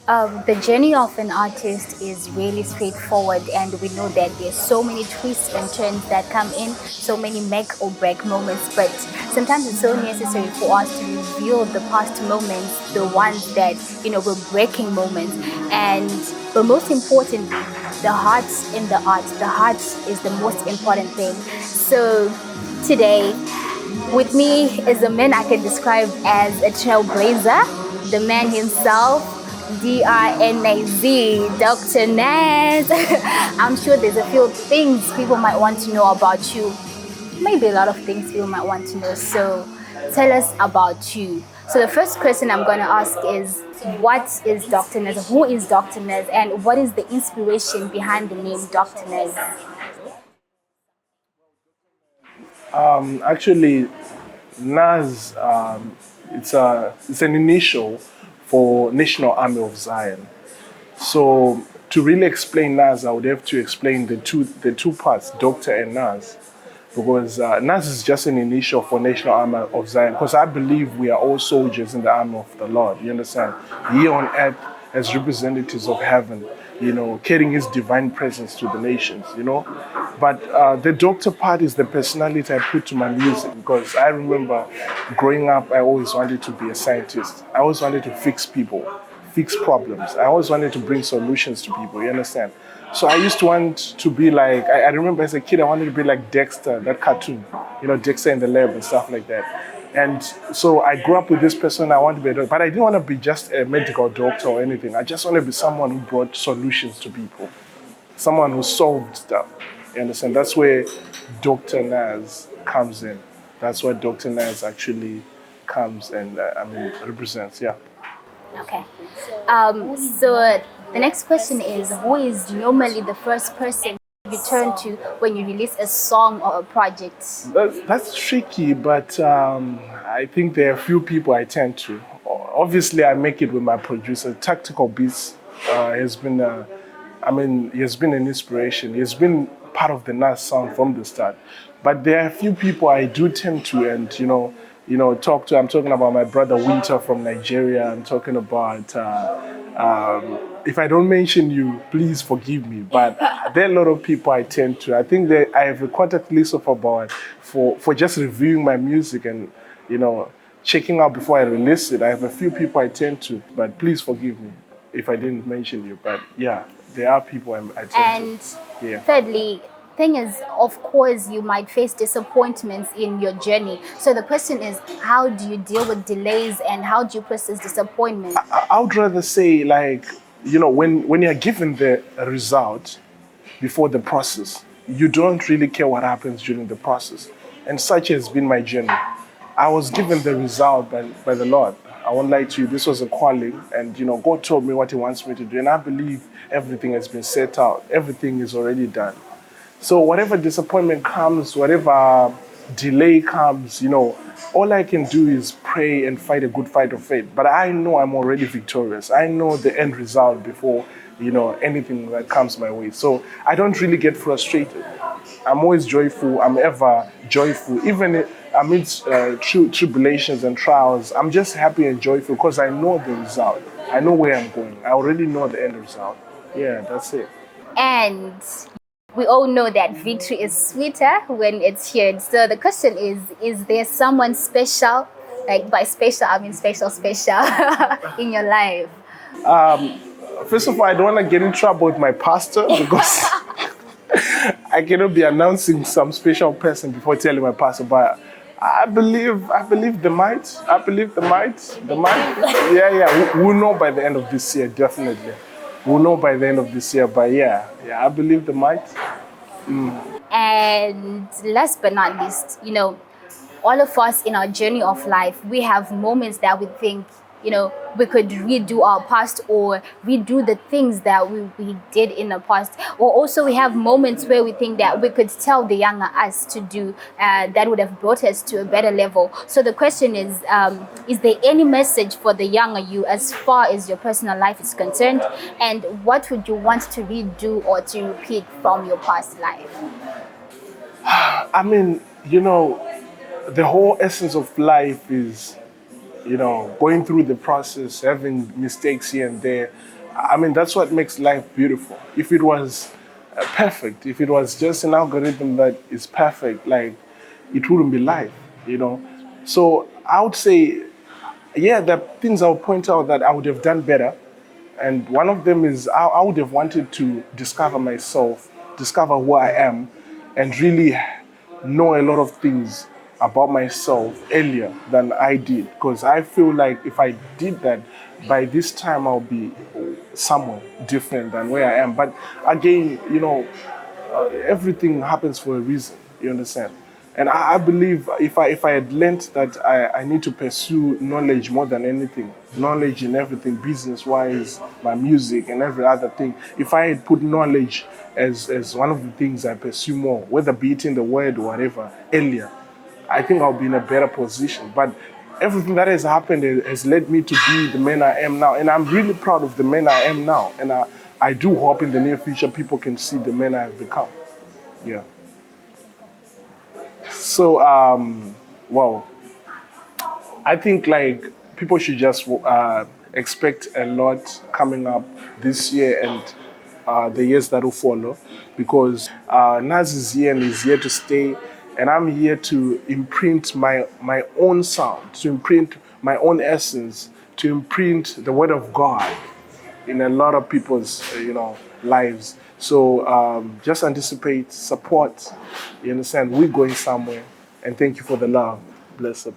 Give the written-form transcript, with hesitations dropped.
The journey of an artist is really straightforward, and we know that there's so many twists and turns that come in, so many make or break moments. But sometimes it's so necessary for us to reveal the past moments, the ones that were breaking moments, and but most importantly, the heart in the art. The heart is the most important thing. So today, with me is a man I can describe as a trailblazer, the man himself, DRNAZ, Dr. Naz. I'm sure there's a few things people might want to know about you. Maybe a lot of things people might want to know. So tell us about you. So the first question I'm going to ask is, what is Dr. Naz? Who is Dr. Naz? And what is the inspiration behind the name Dr. Naz? Actually, NAZ, it's an initial for National Army of Zion. So to really explain NAZ, I would have to explain the two parts, Doctor and NAZ, because NAZ is just an initial for National Army of Zion. Because I believe we are all soldiers in the army of the Lord. You understand? Here on earth as representatives of heaven, carrying His divine presence to the nations. But the doctor part is the personality I put to my music, because I remember growing up, I always wanted to be a scientist. I always wanted to fix people, fix problems. I always wanted to bring solutions to people, you understand? So I used to want to be like, I remember as a kid, I wanted to be like Dexter, that cartoon, Dexter in the lab and stuff like that. And so I grew up with this person, I wanted to be a doctor, but I didn't want to be just a medical doctor or anything. I just wanted to be someone who brought solutions to people, someone who solved stuff. You understand? That's where Dr. Naz comes in. That's what Dr. Naz actually comes and represents. Yeah. Okay. So the next question is, who is normally the first person you turn to when you release a song or a project? That's tricky, but I think there are a few people I tend to. Obviously, I make it with my producer. Tactical Beats has been, he has been an inspiration. He has been part of the NAS sound from the start. But there are a few people I do tend to, and talk to. I'm talking about my brother Winter from Nigeria. I'm talking about. If I don't mention you, please forgive me. But there are a lot of people I tend to. I think that I have a contact list of about for just reviewing my music and checking out before I release it. I have a few people I tend to, but please forgive me if I didn't mention you. But yeah, there are people I tend And to. Yeah. thirdly, thing is, of course, you might face disappointments in your journey. So the question is, how do you deal with delays and how do you process disappointment? I would rather say, like, when you're given the result before the process, you don't really care what happens during the process. And such has been my journey. I was given the result by the Lord. I won't lie to you, this was a calling, and God told me what He wants me to do, and I believe everything has been set out, everything is already done. So whatever disappointment comes, whatever delay comes, all I can do is pray and fight a good fight of faith. But I know I'm already victorious. I know the end result before, anything that comes my way. So I don't really get frustrated. I'm always joyful. I'm ever joyful. Even amidst tribulations and trials, I'm just happy and joyful because I know the result. I know where I'm going. I already know the end result. Yeah, that's it. And we all know that victory is sweeter when it's shared. So the question is there someone special, like by special, I mean special, in your life? First of all, I don't want to get in trouble with my pastor because I cannot be announcing some special person before telling my pastor. But I believe the might. I believe the might. The might. Yeah. We'll know by the end of this year, definitely. We'll know by the end of this year. But yeah, I believe the might. And last but not least, all of us in our journey of life, we have moments that we think, we could redo our past or redo the things that we did in the past. Or also we have moments where we think that we could tell the younger us to do that would have brought us to a better level. So the question is there any message for the younger you as far as your personal life is concerned? And what would you want to redo or to repeat from your past life? I mean, the whole essence of life is going through the process, having mistakes here and there. I mean, that's what makes life beautiful. If it was perfect, if it was just an algorithm that is perfect, like, it wouldn't be life. So I would say, yeah, there are things I would point out that I would have done better. And one of them is I would have wanted to discover myself, discover who I am, and really know a lot of things about myself earlier than I did. Because I feel like if I did that, by this time I'll be somewhere different than where I am. But again, everything happens for a reason. You understand? And I believe if I had learned that I need to pursue knowledge more than anything, knowledge in everything, business wise, my music and every other thing. If I had put knowledge as one of the things I pursue more, whether be it in the word or whatever, earlier, I think I'll be in a better position. But everything that has happened has led me to be the man I am now. And I'm really proud of the man I am now. And I do hope in the near future people can see the man I have become. Yeah. So, well, I think like people should just expect a lot coming up this year and the years that will follow, because NAZ is here and is here to stay, and I'm here to imprint my own sound, to imprint my own essence, to imprint the word of God in a lot of people's lives. So just anticipate, support. You understand? We're going somewhere, and thank you for the love. Bless up.